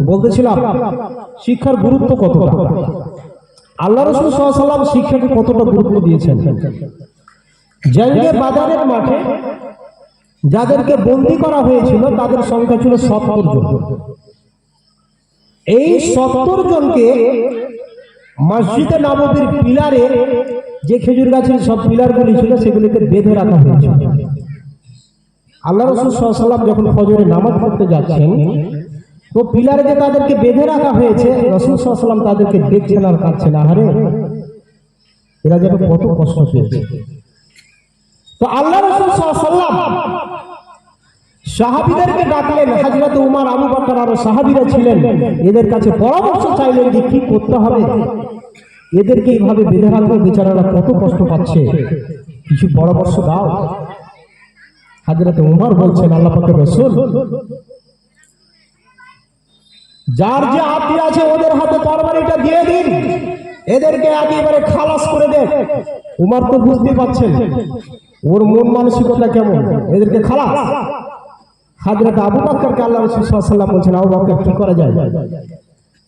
বলতেছিলাম শিক্ষার গুরুত্ব কতটা। আল্লাহ রাসূল সাল্লাল্লাহু আলাইহি ওয়াসাল্লাম শিক্ষাকে কতটা গুরুত্ব দিয়েছেন। জঙ্গে বাজারের মাঠে যাদেরকে বন্দী করা হয়েছিল তাদের সংখ্যা ছিল 70 জন। এই 70 জনকে মসজিদে নববীর পিলারে, যে খেজুর গাছের সব পিলারগুলি ছিল সেগুলিকে বেঁধে রাখা হয়েছিল। আল্লাহ রাসূল সাল্লাল্লাহু আলাইহি ওয়াসাল্লাম যখন ফজরের নামাজ পড়তে যাচ্ছেন, তো পিলারে যে তাদেরকে বেঁধে রাখা হয়েছে, রাসূল সাল্লাল্লাহু আলাইহি ওয়াসাল্লাম তাদেরকে দেখছেন আর কাঁদছেন, আহারে এরা যেন কত কষ্ট পেয়েছে। তো আল্লাহ রাসূল সাল্লাল্লাহু আলাইহি ওয়াসাল্লাম সাহাবীদেরকে ডাকলেন। হযরত উমর, আবু বকর আর সাহাবীরা ছিলেন, এদের কাছে পরামর্শ চাইলেন যে কি করতে হবে, এদেরকে এইভাবে বেঁধে রাখবো, বেচারারা কত কষ্ট পাচ্ছে, কিছু পরামর্শ দাও। হযরত উমর বলছেন, আল্লাহ পাকের রাসূল, যার যে আত্মী আছে ওদের হাতে তরবারিটা দিয়ে দিন, এদেরকে একেবারে খালাস করে দেন। উমর তো বুঝতে পারছেন ওর মন মানসিকতা কেমন, এদেরকে খালাস। হযরত আবু বকরকে আল্লাহ রাসূল সাল্লাল্লাহু আলাইহি ওয়াসাল্লাম বলছেন, আবু বকর কি করা যায়?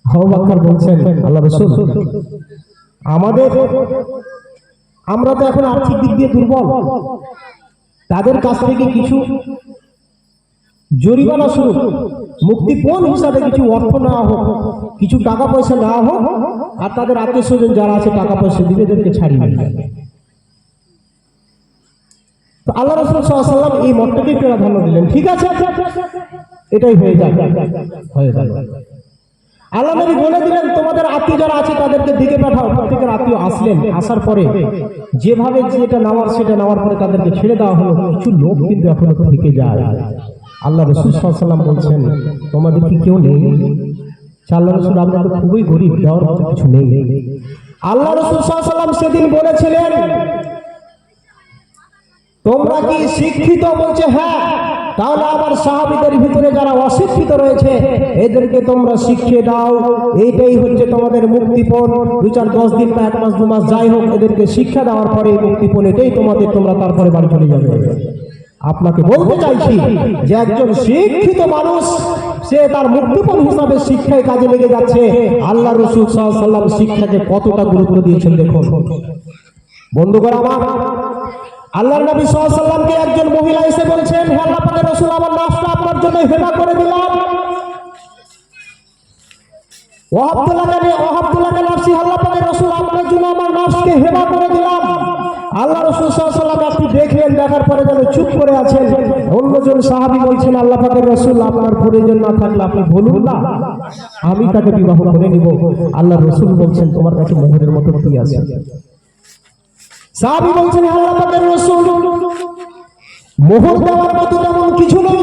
আবু বকর বলছেন, আল্লাহ রাসূল, আমরা তো এখন আর্থিক দিক দিয়ে দুর্বল, তাদের কাছ থেকে কিছু জরিমানা স্বরূপ মুক্তিপণ হিসাবে কিছু অর্থ নেওয়া হোক, কিছু টাকা পয়সা নেওয়া হোক, আর তাদের আত্মীয় স্বজন যারা আছে টাকা পয়সা দিবে, এদেরকে ছাড়িয়ে নেবে। তো আল্লাহ রাসূল সাল্লাল্লাহু আলাইহি ওয়াসাল্লাম এই মতটাকে প্রাধান্য দিলেন। ঠিক আছে, এটাই হয়ে যায়। আল্লাহ নবী বলে দিলেন, তোমাদের আত্মীয় যারা আছে তাদেরকে দিকে পাঠাও। প্রত্যেকের আত্মীয় আসলেন, আসার পরে যেভাবে যেটা নেওয়ার সেটা নেওয়ার পরে তাদেরকে ছেড়ে দেওয়া হলো। কিছু লোক কিন্তু এখনো থেকে যায়। আল্লাহ রাসূল সাল্লাল্লাহু আলাইহি ওয়াসাল্লাম বলছেন, তোমাদের কি কেউ নেই? আল্লাহ রাসূল, আমরা তো খুবই গরিব, দেওয়ার মতো কিছু নেই। আল্লাহ রাসূল সাল্লাল্লাহু আলাইহি ওয়াসাল্লাম সেদিন বলেছিলেন, তোমরা কি শিক্ষিত? বলছে হ্যাঁ। তাহলে আমার সাহাবীদের ভিতরে যারা অশিক্ষিত রয়েছে এদেরকে তোমরা শিখিয়ে দাও, এইটাই হচ্ছে তোমাদের মুক্তিপণ। 2-4-10 দিন বা 1 মাস 2 মাস যাই হোক, এদেরকে শিক্ষা দেওয়ার পরে মুক্তিপণ এটাই তোমাদের, তোমরা তারপরে বাড়ি চলে যাবে। আপনাকে বলতে চাইছি যে একজন শিক্ষিত মানুষ সে তার মুক্তিপণ হিসাবে শিক্ষায় কাজে লেগে যাচ্ছে। আল্লাহ রাসূল সাল্লাল্লাহু আলাইহি ওয়াসাল্লাম শিক্ষাকে কতটা গুরুত্ব দিয়েছেন দেখুন। বন্ধুগণ আমার, আল্লাহর নবী সাল্লাল্লাহু আলাইহি ওয়াসাল্লামকে একজন মহিলা এসে বলছেন, হে আল্লাহ পাকের রাসূল, আমার নাফসটা আপনার জন্য হেবা করে দিলাম। ওয়াহাবতুল্লাহ নাফসি, আল্লাহ পাকের রাসূল, আপনার জন্য আমার নাফসকে হেবা করে দিলাম। আল্লাহ রাসূল সাল্লাল্লাহু আলাইহি ওয়াসাল্লাম আপনি দেখলেন, দেখার পরে যেন চুপ করে আছেন। অন্যজন সাহাবী বলছেন, আল্লাহ পাকের রাসূল, আপনার প্রয়োজন না থাকলে আপনি বলুন না, আমি তাকে বিবাহ করে নিব। আল্লাহ রাসূল বলছেন, তোমার কাছে মোহরের মতো কি আছে? সাহাবী বলছেন, আল্লাহ পাকের রাসূল, মোহর দেওয়ার মতো তেমন কিছু নেই।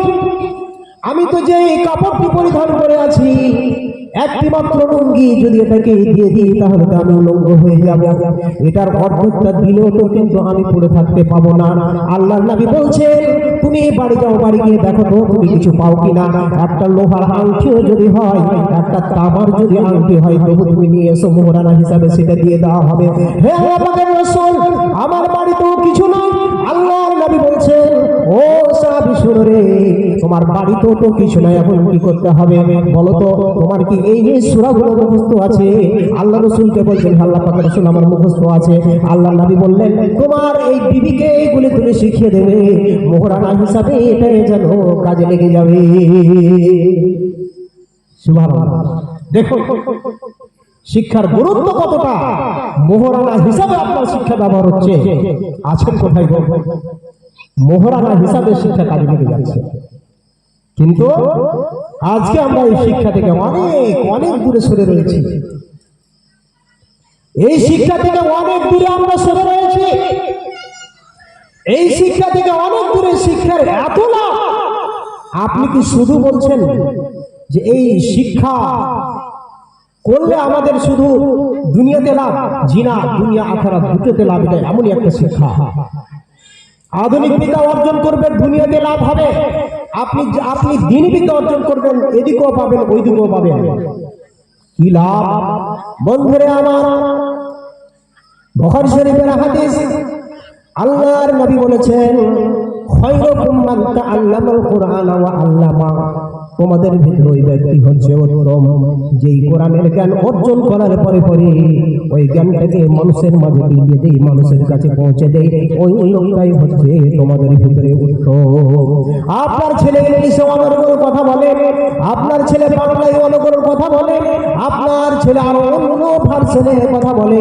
আমি তো যে কাপড়টি পরিধান করে আছি, একটি মাত্র লুঙ্গি, যদি এটাকে দিয়ে দিই তাহলে তো আমি উলঙ্গ হয়ে যাব। এটার অর্ধেকটা দিলেও তো কিন্তু আমি পড়ে থাকতে পাবো না। আল্লাহর নবী বলছেন, তুমি বাড়ি যাও, বাড়ি গিয়ে দেখো তো তুমি কিছু পাও কিনা। একটা লোহার আংটিও যদি হয়, একটা তামার যদি আংটি হয়, তবু তুমি নিয়ে এসো, মোহরানা হিসাবে সেটা দিয়ে দেওয়া হবে। হে আল্লাহ পাকের রাসূল, আমার বাড়িতেও কিছু নাই। আল্লাহর নবী বলছেন, ও সাহাবী শুনো রে, তোমার বাড়িতেও তো কিছু নাই, এখন কি করতে হবে বলো তো? তোমার কি এই সূরাগুলো মুখস্থ আছে? আল্লাহ রাসূলকে বলছেন, আল্লাহ পাকের রাসূল, আমার মুখস্থ আছে। আল্লাহর নবী বললেন, তোমার এই বিবিকে এইগুলি তুমি শিখিয়ে দেবে, মোহরানা হিসাবে এটাই যেন কাজে লেগে যাবে। সুবহানাল্লাহ। দেখো শিক্ষার গুরুত্ব কতটা। মোহরানা হিসাবে আপনার শিক্ষা ব্যবহার হচ্ছে, আছেন কোথায় গো? মোহরানা হিসাবে শিক্ষা কাজে লেগে যাচ্ছে। কিন্তু আজকে আমরা এই শিক্ষা থেকে অনেক অনেক দূরে সরে রয়েছি। এই শিক্ষা থেকে অনেক দূরে আমরা সরে রয়েছি। এই শিক্ষা থেকে অনেক দূরে। শিক্ষার এত লাভ, আপনি কি শুধু বলছেন যে এই শিক্ষা করলে আমাদের শুধু দুনিয়াতে লাভ? জিনা, দুনিয়া আখিরাত দুটোতে লাভ। এটা এমনই একটা শিক্ষা। আধুনিক বিদ্যা অর্জন করবেন, দুনিয়াতে লাভ হবে। আপনি দ্বীনি বিদ্যা অর্জন করবেন, এদিকেও পাবেন, ওই দিকেও পাবেন। কি লাভ বন্ধুরে আমার? বুখারী শরীফের হাদিস, আল্লাহর নবী বলেছেন, খায়রুকুম মান তাআল্লামাল কুরআনা ওয়া আল্লামা। তোমাদের ভিতরে ওই ব্যক্তি হচ্ছে উত্তম, যেই কোরআনের জ্ঞান অর্জন করার পরে পরে ওই জ্ঞানটাকে মানুষের মাঝে দিয়ে দেয়, মানুষের কাছে পৌঁছে দেয়, ওই লোকটাই হচ্ছে তোমাদের ভিতরে উত্তম। আপনার ছেলে ইংলিশে অনর্গল কথা বলে, আপনার ছেলে বাংলায় অনর্গল কথা বলে, আপনার ছেলে আরো অন্য ভার্সনে কথা বলে,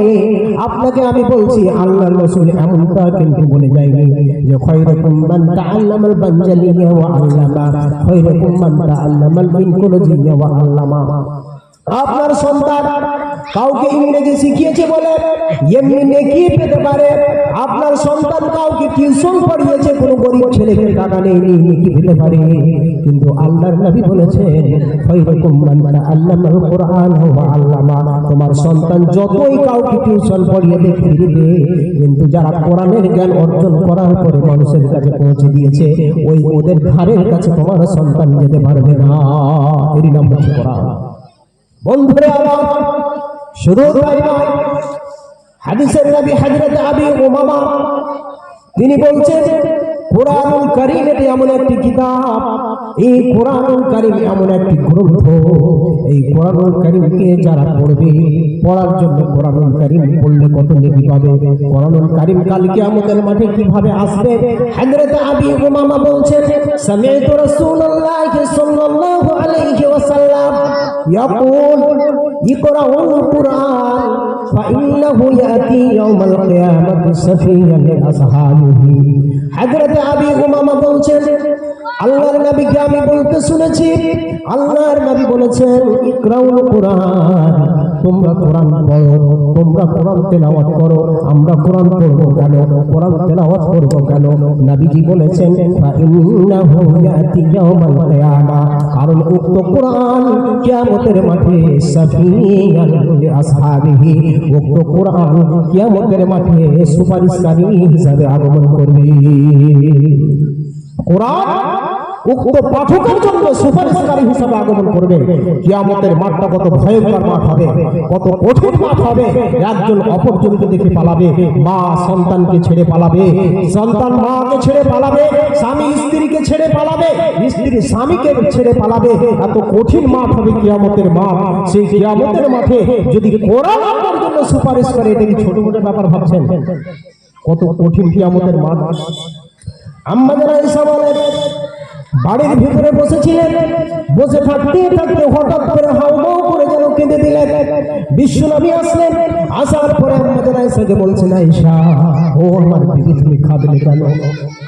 আপনাকে আমি বলছি আল্লাহর রাসূল এমনটা কিন্তু বলে যায়নি যে খায়রুকুম মান তাআল্লামাল বানজালিয়া ওয়া আল্লামা, খায়রুকুম মান তাআল্লামাল ইনকুলুজিয়া ওয়া আল্লামা। আপনার সন্তান কাউকে ইংরেজি শিখিয়েছে বলে এমনি নেকি পেতে পারে, আপনার সন্তান কাউকে টিউশন পড়িয়েছে, কোনো গরিব ছেলেকে টাকা নেই নেকি পেতে পারে, কিন্তু আল্লাহর নবী বলেছেন খায়রুকুম মান তাআল্লামাল কুরআন ওয়া আল্লামা। তোমার সন্তান যতই কাউকে টিউশন পড়িয়ে দেখিয়ে দিবে, কিন্তু যারা কোরআনের জ্ঞান অর্জন করার পরে মানুষের কাছে পৌঁছে দিয়েছে, ওই ওদের ধারের কাছে তোমার সন্তান যেতে পারবে না। এরই নাম হচ্ছে কোরআন। বন্ধুরা আমার, শুধু তাই নয়, হাদিসের নবী হযরত আবি উমামা তিনি বলছেন কোরআনুল কারীম এটি এমন একটি কিতাব, এই কোরআনুল কারীম এমন একটি গ্রন্থ, এই কোরআনুল কারীমকে যারা পড়বে, পড়ার জন্য কোরআনুল কারীম পড়লে কত নেকি পাবে, কোরআনুল কারীম কাল কিয়ামতের মাঠে কিভাবে আসবে। হযরত আবি উমামা বলছেন সামি'তু রাসূলুল্লাহ সাল্লাল্লাহু আলাইহি ওয়াসাল্লাম ইয়াকুল ইকরাউল কুরআন ফাইন্নাহু ইয়াতি ইয়াউমাল কিয়ামাতি সাফিয়ান লিআসহাবিহি। হযরত আবি উমামা বলছেন আল্লাহর নবীকে আমি বলতে শুনেছি, আল্লাহর নবী বলেছেন ইকরাউল কুরআন, তোমরা কোরআন পড়ো, তোমরা কোরআন তেলাওয়াত করো। আমরা কোরআন পড়ব কেন, কোরআন তেলাওয়াত করব কেন? নবীজি বলেছেন ফাইন্নাহু ইয়াতি ইয়াউমাল কিয়ামা, কারণ উক্ত কোরআন কিয়ামতের মাঠে সাফিয়ান লিআসহাবিহি, উক্ত কোরআন কিয়ামতের মাঠে সুপারিশকারী হিসাবে আগমন করবে। কোরআন উক্ত পাঠকের জন্য সুপারিশকারী হিসাবে আগমন করবে। কিয়ামতের মাঠটা কত ভয়ঙ্কর মাঠ হবে, কত কঠিন মাঠ হবে। একজন অপরজনকে দেখে পালাবে, মা সন্তানকে ছেড়ে পালাবে, সন্তান মাকে ছেড়ে পালাবে, স্বামী স্ত্রীকে ছেড়ে পালাবে, স্ত্রী স্বামীকে ছেড়ে পালাবে। এত কঠিন মাঠ হবে কিয়ামতের মাঠ। সেই কিয়ামতের মাঠে যদি কোরআন আপনার জন্য সুপারিশ করে, এটা কি ছোট মোটো ব্যাপার ভাবছেন? কত কঠিন কিয়ামতের মাঠ। আম্মা জান আয়েশা বলেন বাড়ির ভিতরে বসেছিলেন, বসে থাকতে থাকতে হঠাৎ করে হাউমাউ করে যেন কেঁদে দিলেন। বিশ্বনবী আসলেন, আসার পরে আম্মা জান আয়েশাকে বলছেন আয়েশা, ও আমার বিবি তুমি কাঁদলে কেন?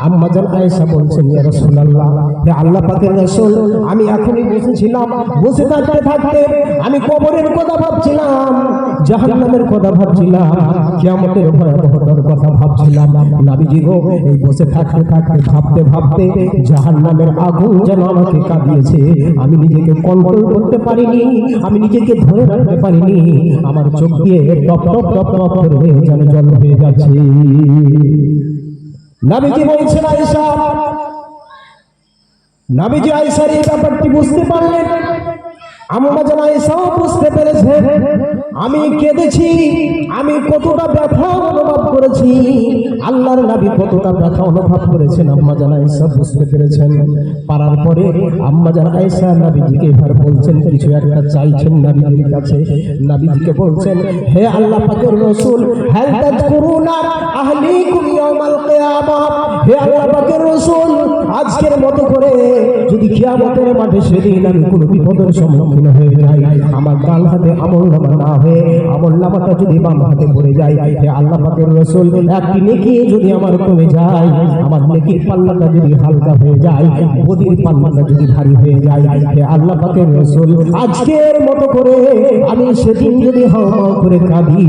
আম্মা জান আয়েশা বলছেন ইয়া রাসূলুল্লাহ, হে আল্লাহ পাকের রাসূল, আমি এখনই বসেছিলাম, বসে থাকতে থাকতে আমি কবরের কথা ভাবছিলাম, জাহান্নামের কথা ভাবছিলাম, কিয়ামতের ভয়াবহতার কথা ভাবছিলাম। নবীজি গো, এই বসে থাকতে থাকতে ভাবতে ভাবতে জাহান্নামের আগুন যেন আমাকে কাঁদিয়েছে, আমি নিজেকে কন্ট্রোল করতে পারিনি, আমি নিজেকে ধরে রাখতে পারিনি, আমার চোখ দিয়ে টপ টপ টপ টপ করে যেন জল হয়ে যাচ্ছে। নবীজি বলছেন আয়েশা, নবীজি আয়েশার এই ব্যাপারটি বুঝতে পারলেন, আম্মা জান আয়েশাও বুঝতে পেরেছে আমি কেঁদেছি, আমি কতটা ব্যথা অনুভব করেছি, আল্লাহর নবী কতটা ব্যথা অনুভব করেছেন আম্মা জান আয়েশা বুঝতে পেরেছেন। পারার পরে আম্মা জান আয়েশা নবীজিকে এবার বলছেন, কিছু একটা চাইছেন নবীজির কাছে। নবীজিকে বলছেন, হে আল্লাহ পাকের রাসূল, হাল তাযকুরুনা আহলিকুম ইয়াউমাল কিয়ামা, হে আল্লাহ পাকের রাসূল, আজকের মতো করে যদি কিয়ামতের মাঠে সেদিন আমি কোনো বিপদের সম্মুখীন হয়ে যাই, আমার ডান হাতে আমলনামা না হয়ে আমলনামাটা যদি বাম হাতে পড়ে যায়, হে আল্লাহ পাকের রাসূল, একটি নেকি যদি আমার কমে যায়, আমার নেকির পাল্লাটা যদি হালকা হয়ে যায়, বদির পাল্লাটা যদি ভারী হয়ে যায়, হে আল্লাহ পাকের রাসূল, আজকের মতো করে আমি সেদিন যদি হাওমাও করে কাঁদি,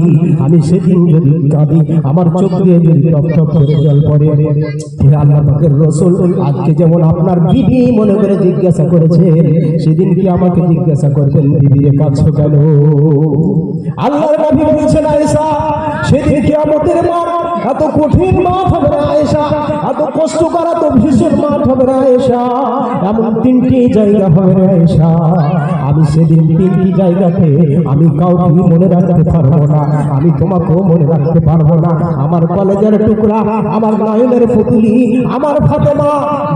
আমি সেদিন যদি কাঁদি, আমার চোখ দিয়ে যদি টপ টপ করে জল পড়ে, হে আল্লাহ পাকের রাসূল, আজকে যেমন আপনার বিবি মনে করে জিজ্ঞাসা করেছে, সেদিন কি আমাকে জিজ্ঞাসা করবেন, বিবিরে কাঁদছো কেন? আল্লাহর নবী বলেছেন আয়েশা, সেদিন কিয়ামতের মাঠ এত কঠিন মাঠ হবে না আয়েশা, এত কষ্টকর এত ভীষণ মাঠ হবে না আয়েশা, এমন তিনটি জায়গা হবে না আয়েশা, আমি সেদিন তিনটি জায়গাতে আমি কাউকে মনে রাখতে পারবো না, আমি তোমাকেও মনে রাখতে পারবো না। আমার কলেজের টুকরা, আমার নয়নের পুতুলি, আমার ফাতেমা,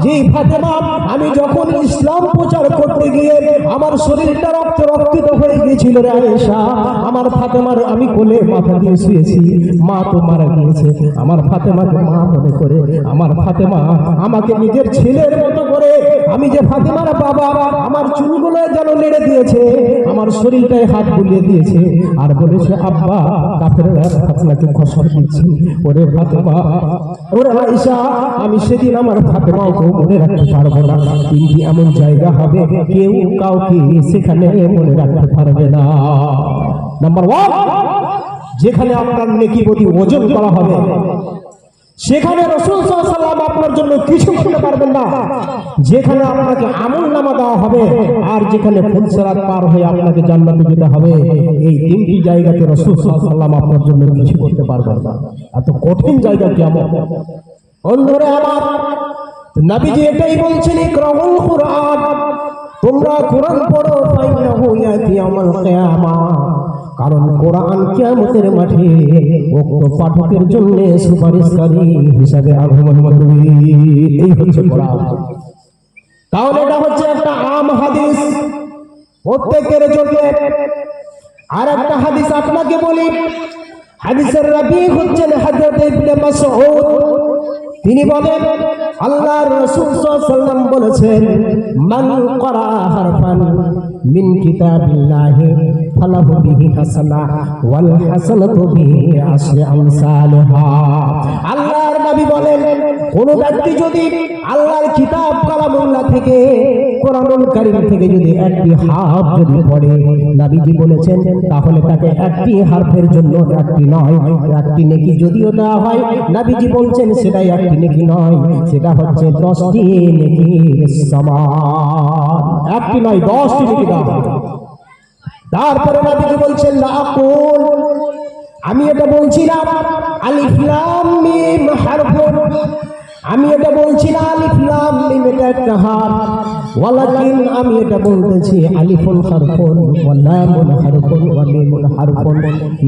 যেই ফাতেমা আমি যখন ইসলাম প্রচার করতে গিয়ে আমার শরীরটা রক্তাক্ত হয়ে গিয়েছিল রে আয়েশা, আমার ফাতেমার আমি কোলে মাথা দিয়ে শুয়েছি, মা তো মারা গিয়েছে, আমার ফাতেমাকে মা মনে করে আমার ফাতেমা আমাকে নিজের ছেলের মতো করে, আমি যে ফাতেমার বাবা, আমার চুলগুলো যেন নেড়ে দিয়েছে, আমার শরীরটায় হাত বুলিয়ে দিয়েছে আর বলেছে আব্বা কাফেররা আপনাকে কষ্ট দিচ্ছে। ওরে ফাতেমা, ওরে আয়েশা, আমি সেদিন আমার ফাতেমাকে মনে রাখতে পারবো না। তিনটি এমন জায়গা হবে কেউ কাউকে সেখানে মনে রাখতে পারবে না। নাম্বার 1, যেখানে আপনার নেকি প্রতি ওজন করা হবে, সেখানে রাসূল সাল্লাল্লাহু আলাইহি ওয়াসাল্লাম আপনার জন্য কিছু করতে পারবেন না। যেখানে আপনাকে আমলনামা দেওয়া হবে আর যেখানে ফুলসিরাত পার হয়ে আপনাকে জান্নাতে যেতে হবে, এই তিনটি জায়গাতে রাসূল সাল্লাল্লাহু আলাইহি ওয়াসাল্লাম আপনার জন্য কিছু করতে পারবেন না। এত কঠিন জায়গা কিয়ামত। বন্ধুরা আমার, নবীজি এটাই বলছেন, ইকরাউল কুরআন, তোমরা কোরআন পড়ো, ফাইন্নাহু ইয়াতি ইয়াউমাল কিয়ামা, কারণ কোরআন কিয়ামতের মাঠে উক্ত পাঠকের জন্য সুপারিশকারী হিসাবে আগমন করবে। এই হচ্ছে কোরআন। তাহলে এটা হচ্ছে একটা আম হাদিস প্রত্যেকের জন্য। আর একটা হাদিস আপনাকে বলি, হাদিসের রাবী হচ্ছেন হযরত ইবনে মাসউদ। তিনি বলেন আল্লাহর রাসূল সাল্লাল্লাহু আলাইহি ওয়াসাল্লাম বলেছেন, মান ক্বারা হারফান মিন কিতাবিল্লাহি ফালাহু বিহি হাসানা ওয়াল হাসানাতু বিহি আশরি আমসালিহা। আল্লাহর নবী বলেন, কোন ব্যক্তি যদি আল্লাহর কিতাব কালামুল্লাহ থেকে, কোরআনুল কারীম থেকে যদি একটি হারফ যদি পড়ে, নবীজি বলেছেন তাহলে তাকে একটি হারফের জন্য একটি নয়, একটি নেকি যদিও দেওয়া হয়, নবীজি বলছেন সেটাই একটি নেকি নয়, সেটা হচ্ছে 10টি নেকির সমান। একটি নয়, 10টি নেকি দেওয়া হয়। তারপরে নবীজি বলছেন, লা আকুল, আমি এটা বলছি না আলিফ লাম মিম হারফুন, আমি এটা বলছি না আলিফ লাম মিম এটা একটা হারফ, ওয়ালাকিন আমি এটা বলতেছি আলিফুন হারফুন ওয়া লামুন হারফুন ওয়া মিমুন হারফুন।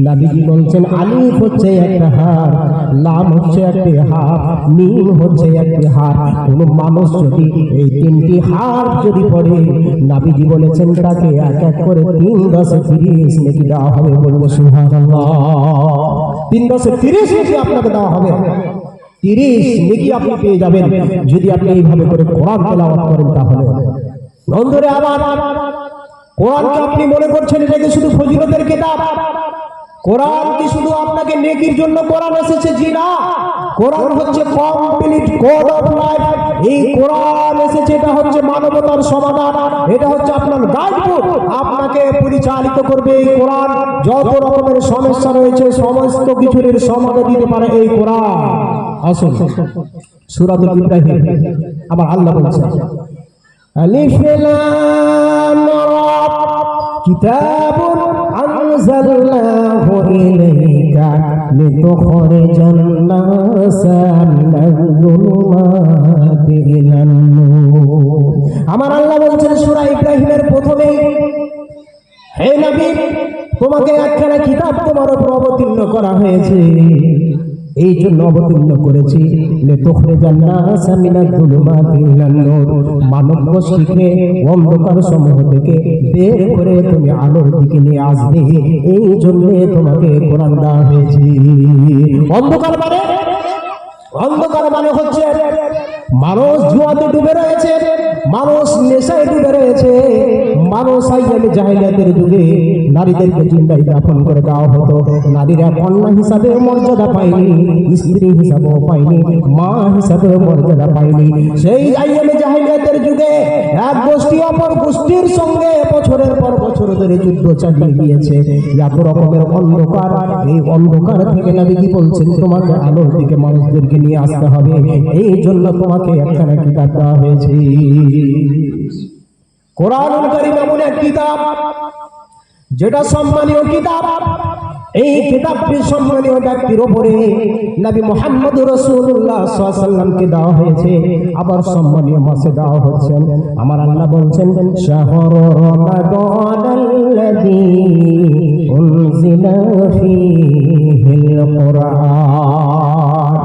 নবীজি বলছেন আলিফ হচ্ছে একটা হারফ, লাম হচ্ছে একটি হারফ, মিম হচ্ছে একটি হারফ। কোন মানুষ যদি এই তিনটি হারফ যদি পড়ে, নবীজি বলেছেন তাকে এক এক করে 3 10 30 নেকি দেওয়া হবে। বলবো সুবহানাল্লাহ। 3 10 30 নেকি আপনাকে দেওয়া হবে। 30 নেকি আপনি পেয়ে যাবেন যদি আপনি এইভাবে করে কোরআন তেলাওয়াত করেন। তাহলে বন্ধুরা আমার, কোরআনকে আপনি মনে করছেন এটা কি শুধু ফজিলতের কিতাব? কোরআন কি শুধু আপনাকে নেকির জন্য কোরআন এসেছে? জি না, কোরআন হচ্ছে কমপ্লিট কোড অফ লাইফ। এই কোরআন এসেছে, এটা হচ্ছে মানবতার সমাধান, এটা হচ্ছে আপনার গাইডবুক, আপনাকে পরিচালিত করবে এই কোরআন। যত রকমের সমস্যা রয়েছে সমস্ত কিছুর সমাধান দিতে পারে এই কোরআন। আসুন সূরাতুল ইব্রাহিম, আমার আল্লাহ বলছেন, আলিফ লাম রা, কিতাবুন আনজালনাহু ইলাইকা লিতুখরিজান নাসা মিনাজ যুলুমাতি ইলান নূর। আমার আল্লাহ বলছেন সূরা ইব্রাহিমের প্রথমেই, হে নবী, তোমাকে একখানা কিতাব তোমার উপর অবতীর্ণ করা হয়েছে, এই জন্য অবতীর্ণ করেছি লিতুখরিজান নাসা মিনাজ যুলুমাতি ইলান নূর, মানব গোষ্ঠীকে অন্ধকার সমূহ থেকে বের করে তুমি আলোর দিকে নিয়ে আসবে, এই জন্য তোমাকে কোরআন দেওয়া হয়েছে। অন্ধকার মানে হচ্ছে মানুষ জুয়াতে ডুবে রয়েছে, মানুষ নেশায় ডুবে রয়েছে, মানুষ আইয়ামে জাহেলিয়াতের যুগে নারীদেরকে জিন্দায় দাফন করে দেওয়া হতো। নারীরা কন্যা হিসাবে মর্যাদা পায়নি, স্ত্রী হিসাবেও পায়নি, মা হিসাবেও মর্যাদা পায়নি। সেই আইয়ামে জাহেলিয়াতের যুগে এক গোষ্ঠী অপর গোষ্ঠীর সঙ্গে বছরের পর বছর ধরে যুদ্ধ চালিয়ে গিয়েছে। এত রকমের অন্ধকার, এই অন্ধকার থেকে নবীজি বলছেন তোমাকে আলোর দিকে মানুষদেরকে নিয়ে আসতে হবে, এই জন্য তোমাকে একখানা কিতাব দেওয়া হয়েছে। কোরআনুল কারীম এমন এক কিতাব যেটা সম্মানীয় কিতাব। এই কিতাবটি সম্মানীয় ব্যক্তির উপরে নবী মুহাম্মদ রাসূলুল্লাহ সাল্লাল্লাহু আলাইহি ওয়াসাল্লামকে দেওয়া হয়েছে, আবার সম্মানীয় মাসে দেওয়া হচ্ছে। আমার আল্লাহ বলছেন শাহরু রমাদানাল্লাযী উনজিলা ফীহিল কুরআন।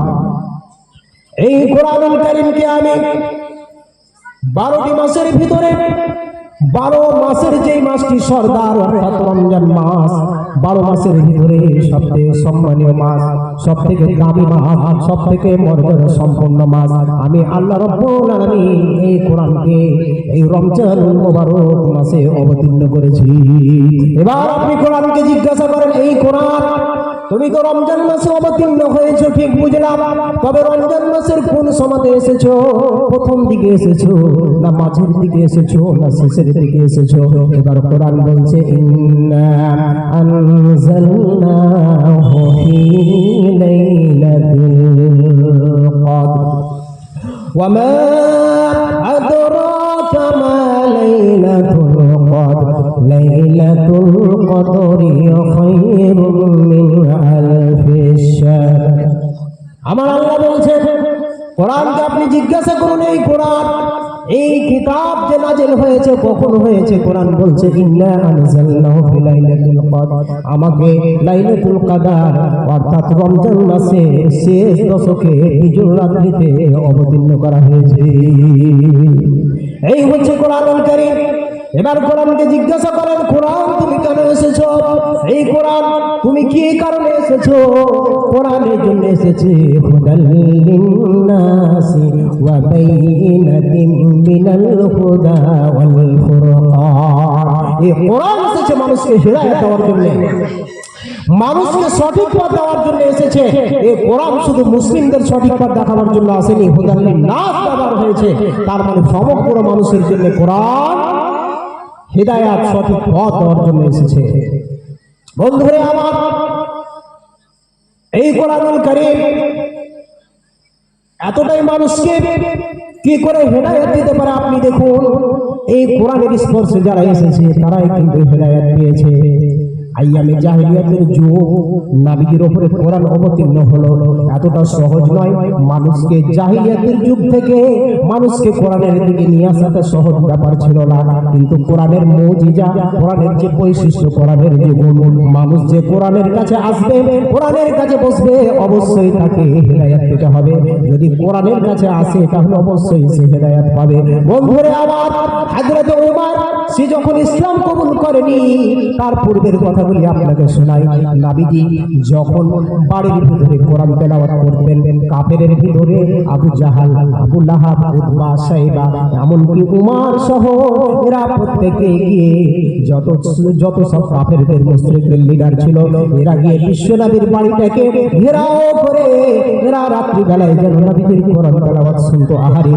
এই কোরআনুল কারীমকে আমি 12টি মাসের ভিতরে 12 মাসের যে মাসটি সরদার অর্থাৎ রমজান মাস, 12 মাসের ভিতরে সবথেকে সম্মানীয় মাস, সবথেকে দামি মাস, সবথেকে মর্যাদা সম্পন্ন মাস, আমি আল্লাহ রাব্বুল আলামিন এই কোরআনকে এই রমজান মুবারক মাসে অবতীর্ণ করেছি। এবার আপনি কোরআনকে জিজ্ঞাসা করেন, এই কোরআন তুমি তো রমজান মাসে অবতীর্ণ হয়েছো, ঠিক বুঝলাম, তবে রমজান মাসের কোন সময়তে এসেছো? প্রথম দিকে এসেছো, না মাঝের দিকে এসেছো, না শেষের দিকে এসেছো? এবার কোরআন বলছে ইন্না আনজালনাহু ফী লাইলাতিল কদর ওয়া মা আদরাকা মা লাইলাতুল কদর লাইলাতুল কদরি খায়রুম মিন আলফি শাহর। আমার আল্লাহ বলছেন কোরআনকে আপনি জিজ্ঞাসা করুন, এই কোরআন এই কিতাব যে নাজিল হয়েছে কখন হয়েছে? কোরআন বলছে ইন্না আনজালনাহু ফি লাইলাতিল কদর, আমাকে লাইলাতুল কদর অর্থাৎ রমজান মাসে শেষ দশকে বিজোড় রাত্রিতে অবতীর্ণ করা হয়েছে। এই হচ্ছে কোরআনুল কারীম। এবার কোরআনকে জিজ্ঞাসা করেন, কোরআন তুমি কেন এসেছো? এই কোরআন তুমি কি কারণে এসেছো? কোরআনের জন্য এসেছে হুদাল লিন্নাসি ওয়া বাইয়িনাতিন মিনাল হুদা ওয়াল ফুরকান। এই কোরআন এসেছে মানুষকে হিদায়াত দেওয়ার জন্য, মানুষকে সঠিক পথ দেওয়ার জন্য এসেছে। এই কোরআন শুধু মুসলিমদের সঠিক পথ দেখাবার জন্য আসেনি, হুদাল লিন্নাস ব্যবহার হয়েছে, তার মানে সমগ্র মানুষের জন্য কোরআন হিদায়াত সঠিক পথ দেওয়ার জন্য এসেছে। বন্ধুরা আমার, এই কোরআনুল কারীম এতটাই মানুষকে কি করে হিদায়াত দিতে পারে আপনি দেখুন। এই কোরআনের স্পর্শে যারা এসেছে তারাই কিন্তু হিদায়াত পেয়েছে। আইয়ামে জাহেলিয়াতের যুগ নবীদের উপরে কোরআন অবতীর্ণ হলো, এতটা সহজ নয়। মানুষকে জাহেলিয়াতের যুগ থেকে মানুষকে কোরআনের দিকে নিয়ে আসাটা সহজ ব্যাপার ছিল না, কিন্তু কোরআনের মুজিজা, কোরআনের যে বৈশিষ্ট্য, কোরআনের যে গুণ, মানুষ যে কোরআনের কাছে আসবে, কোরআনের কাছে বসবে, অবশ্যই তাকে হিদায়াত পেতে হবে। যদি কোরআনের কাছে আসে তাহলে অবশ্যই সে হিদায়াত পাবে। বন্ধুরে আমার, হযরত ওমর সে যখন ইসলাম কবুল করেনি তার পূর্বের কথাগুলি আপনাকে শোনাই। নবীজি যখন বাড়ির ভিতরে কোরআন তেলাওয়াত করতেন, কাফেরের ভিতরে আবু জাহাল, আবু লাহাব, উতবা, সাইবা, এমনকি উমর সহ এরা প্রত্যেকে গিয়ে যত সব কাফেরদের মুশরিকদের লিডার ছিল, এরা গিয়ে বিশ্বনবীর বাড়িটাকে ঘেরাও করে এরা রাত্রি বেলায় যেন নবীজির কোরআন তেলাওয়াত শুনতো। আহারে,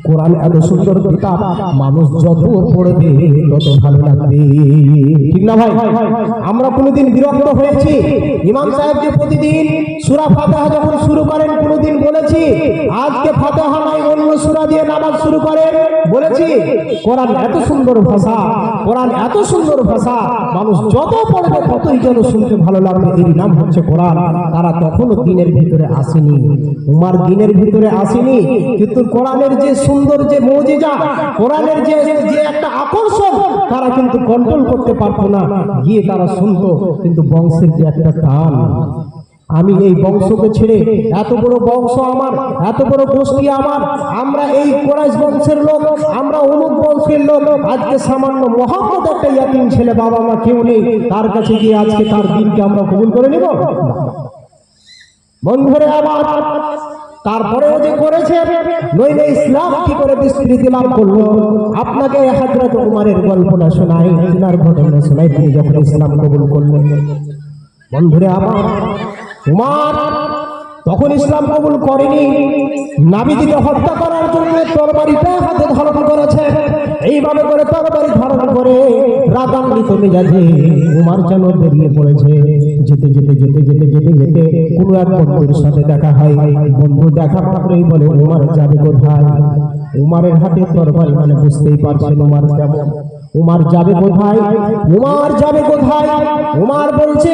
কোরআন এত সুন্দর কিতাব, মানুষ যত পড়বে তত ভালো লাগবে, ঠিক না ভাই? আমরা কোনোদিন বিরক্ত হয়েছি? ইমাম সাহেব যে প্রতিদিন সূরা ফাতিহা যখন শুরু করেন, কোনোদিন বলেছি আজকে ফাতিহা নাই অন্য সূরা দিয়ে নামাজ শুরু করেন? বলেছি? কোরআন এত সুন্দর ভাষা, কোরআন এত সুন্দর ভাষা, মানুষ যত পড়বে ততই যেন শুনতে ভালো লাগবে। এর নাম হচ্ছে কোরআন। তারা তখনও দিনের ভিতরে আসেনি, উমার দিনের ভিতরে আসেনি, কিন্তু কোরআনের যে সুন্দর যে মুজিজা, কোরআনের যে একটা আকর্ষণ, তারা কিন্তু কন্ট্রোল করতে পারতো না। গিয়ে তারা শুনতো, কিন্তু বংশের যে একটা টান, আমি এই বংশকে ছেড়ে, এত বড় বংশ আমার, এত বড় গোষ্ঠী আমার, আমরা এই কুরাইশ বংশের লোক, আমরা অমুক বংশের লোক, আজকে সামান্য মুহাম্মদ একটা ইয়াতিম ছেলে, বাবা মা কেউ নেই, তার কাছে গিয়ে আজকে তার দিনকে আমরা কবুল করে নিব? বন্ধুরে আমার, তারপরেও যে করেছে, নইলে ইসলাম কি করে বিস্তৃতি লাভ করলো? আপনাকে হযরত উমরের গল্পটা শোনাই, তিনার ঘটনা শোনাই, তিনি যখন ইসলাম কবুল করলেন। বন্ধুরে আমার, উমর তখন ইসলাম কবুল করেনি, নবীজিকে হত্যা করার জন্য তরবারিটা হাতে ধারণ করেছে। এইভাবে করে তরবারি ধারণ করে রাগান্বিত মেজাজে উমর যেন বেরিয়ে পড়েছে। যেতে যেতে যেতে যেতে যেতে যেতে কোনো এক বন্ধুর সাথে দেখা হয়। বন্ধু দেখা মাত্রই বলে উমর যাবে কোথায়? উমরের হাতে তরবারি, মানে বুঝতেই পারছেন উমর কেমন। উমার যাবে কোথায়? উমার যাবে কোথায়? উমার বলছে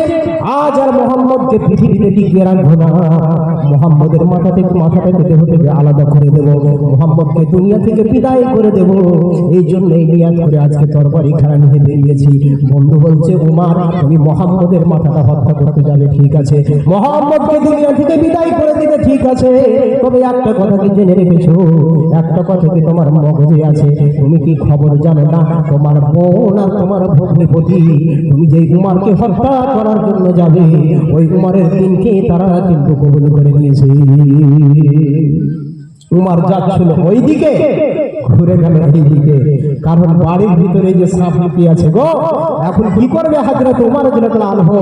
আজ আর মোহাম্মদকে পৃথিবীতে টিকিয়ে রাখবো না, মোহাম্মদের মাথাটাকে দেহ থেকে আলাদা করে দেব, মোহাম্মদকে দুনিয়া থেকে বিদায় করে দেব। এই জন্যই নিয়াত করে আজকে তরবারি খানা নিয়ে বেরিয়েছি। বন্ধু বলছে উমার তুমি মোহাম্মদের মাথাটা হত্যা করতে যাবে, ঠিক আছে, মোহাম্মদকে দুনিয়া থেকে বিদায় করে দিবে, ঠিক আছে, তবে একটা কথা কি জেনে রেখেছো, একটা কথা কি তোমার মগজে আছে, তুমি কি খবর জানো না তোমার বোন আর তোমার ভগ্নিপতি তুমি যেই উমারকে হত্যা করার জন্য যাবে ওই উমারের দিনকে তারা কিন্তু কবুল করে নিয়েছে। উমার যাচ্ছিল ওই দিকে, ঘুরে গেল এই দিকে, কারণ বাড়ির ভিতরে যে সাপ লুকিয়ে আছে গো। এখন কি করবে হযরত উমর রাদিয়াল্লাহু আনহু?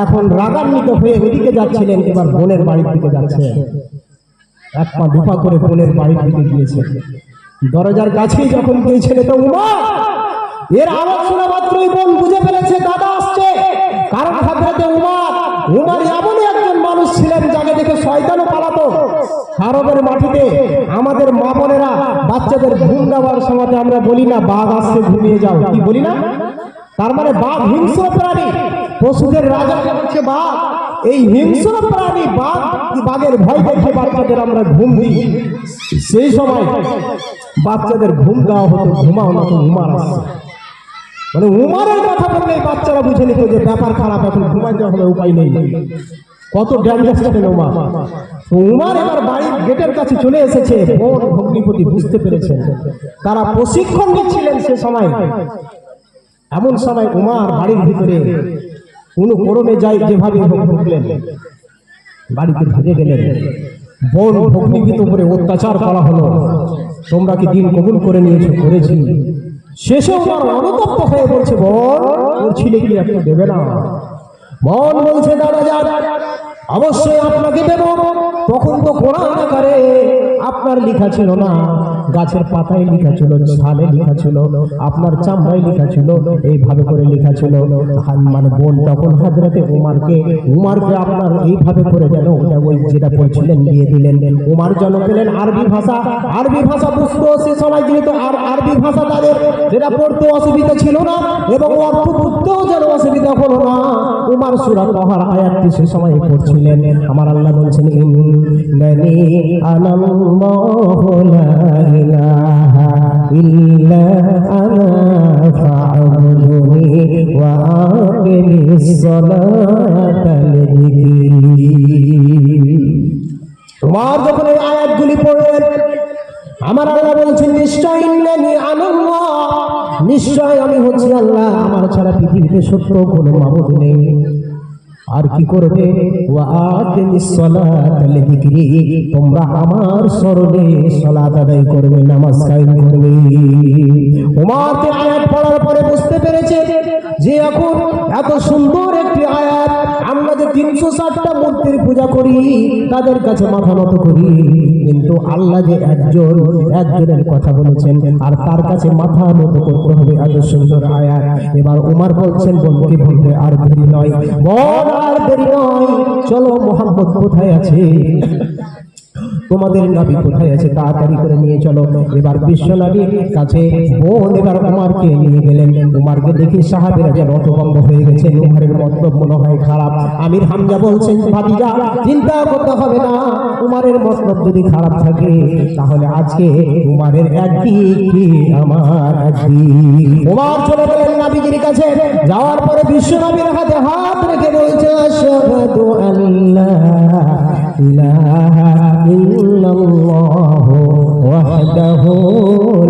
এখন রাগান্বিত হয়ে ওইদিকে যাচ্ছিলেন, এবার বোনের বাড়ির দিকে যাচ্ছে, এক পা দুপা করে বোনের বাড়ির দিকে গিয়েছে। দরজার কাছেই যখন গিয়েছিল তো উমর এর আওয়াজ শোনা মাত্রই বোন বুঝে ফেলেছে দাদা আসছে। কারণ হযরত উমর এমনই একজন মানুষ ছিলেন যাকে দেখে শয়তানও পালাতো। আরবের মাটিতে আমাদের মা বোনেরা বাচ্চাদের ঘুম দেওয়ার সময় আমরা বলি না বাঘ আসছে ঘুমিয়ে যাও, কি বলি না? তার মানে বাঘ হিংস্র প্রাণী, পশুদের রাজা হচ্ছে বাঘ। এই হিংস্র প্রাণী বাঘের ভয় দেখে বাচ্চাদের আমরা ঘুম দিই। সেই সময় বাচ্চাদের ঘুম দেওয়া হতো, ঘুমাও না, উমার আসছে। মানে উমারের কথা বললে বাচ্চারা বুঝে নিত যে ব্যাপার খারাপ, এখন ঘুমাইতে হবে, উপায় নেই। কত ডেঞ্জারাস ছিলেন উমার। উমার এবার বাড়ির গেটের কাছে চলে এসেছে, বোন ভগ্নিপতি বুঝতে পেরেছেন, তারা প্রশিক্ষণ নিচ্ছিলেন সে সময়। এমন সময় উমার বাড়ির ভিতরে কোনো করমে যাই যেভাবে ঢুকলেন, বাড়িতে ঢুকে গেলেন, বোন ভগ্নিপতির উপরে অত্যাচার করা হলো, তোমরা কি দিন কবুল করে নিয়েছো? করেছি। শেষে উমার অনুতপ্ত হয়ে বলছে বোন ওর ছেলে কি আপনি দেবে না? বোন বলছে দাদা যান অবশ্যই আপনাকে দেব। তখন তো কোরআন আকারে আপনার লেখা ছিল না, গাছের পাতায় লেখা ছিল, ছালে লেখা ছিল, আপনার চামড়ায় লেখা ছিল, এইভাবে করে লেখা ছিল। মানে বোন তখন হযরতে উমারকে আপনার এইভাবে করে যেন ওই যেটা পড়ছিলেন দিয়ে দিলেন। উমার যেন পেলেন আরবি ভাষা বুঝতো সে সময়, যেহেতু আরবি ভাষা তাদের যেটা পড়তে অসুবিধা ছিল না এবং অর্থ বুঝতেও যেন অসুবিধা হলো না। উমার সূরা তাহার আয়াতটি সে সময় পড়ছিলেন। আমার আল্লাহ বলছেন ইন্নানি আনাল্লাহু লা ইলাহা ইল্লা আনা ফা'বুদুনি ওয়া আকিমিস সালাতা লিযিকরি। উমর যখন এই আয়াতগুলি পড়লেন আমার আল্লাহ বলছেন নিশ্চয় ইন্নানি আনাল্লাহ, নিশ্চয় আমি হচ্ছি আল্লাহ, আমার ছাড়া পৃথিবীতে সত্য কোনো মাবুদ নেই। আর কি করবে? ওয়া আকিমিস সালাতা লিযিকরি, তোমরা আমার স্মরণে সালাত আদায় করবে, নামাজ কায়েম করবে। উমর এই আয়াত পড়ার পরে বুঝতে পেরেছে যে এখন এত সুন্দর একটি আয়াত, আমরা যে 360টা মূর্তির পূজা করি তাদের কাছে মাথা নত করি, কিন্তু আল্লাহ যে একজনের কথা বলেছেন আর তার কাছে মাথা নত করতে হবে, এত সুন্দর আয়াত। এবার উমর বলছেন বলতে বলতে আর দেরি নয়, আর দেরি নয়, চলো মুহাম্মদ কোথায় আছে, তোমাদের নবী কোথায় আছে, তাড়াতাড়ি করে নিয়ে চলো। এবার বিশ্ব নবীর কাছে বোন এবার উমারকে নিয়ে গেলেন। উমারকে দেখে সাহাবীরা যেন হতভম্ব হয়ে গেছেন, উমারের মতলব মনে হয় খারাপ। আমির হামজা বলছেন ভাতিজা চিন্তা করতে হবে না, উমারের মতলব যদি খারাপ থাকে তাহলে আজকে উমারের একদিক আমার একদিক। উমার চলে গেলেন নবীজির কাছে, যাওয়ার পরে বিশ্ব নবীর হাতে হাত রেখে বলছে আশহাদু আল্লা ইলাহা ইল্লাল্লাহু ওয়াহদাহু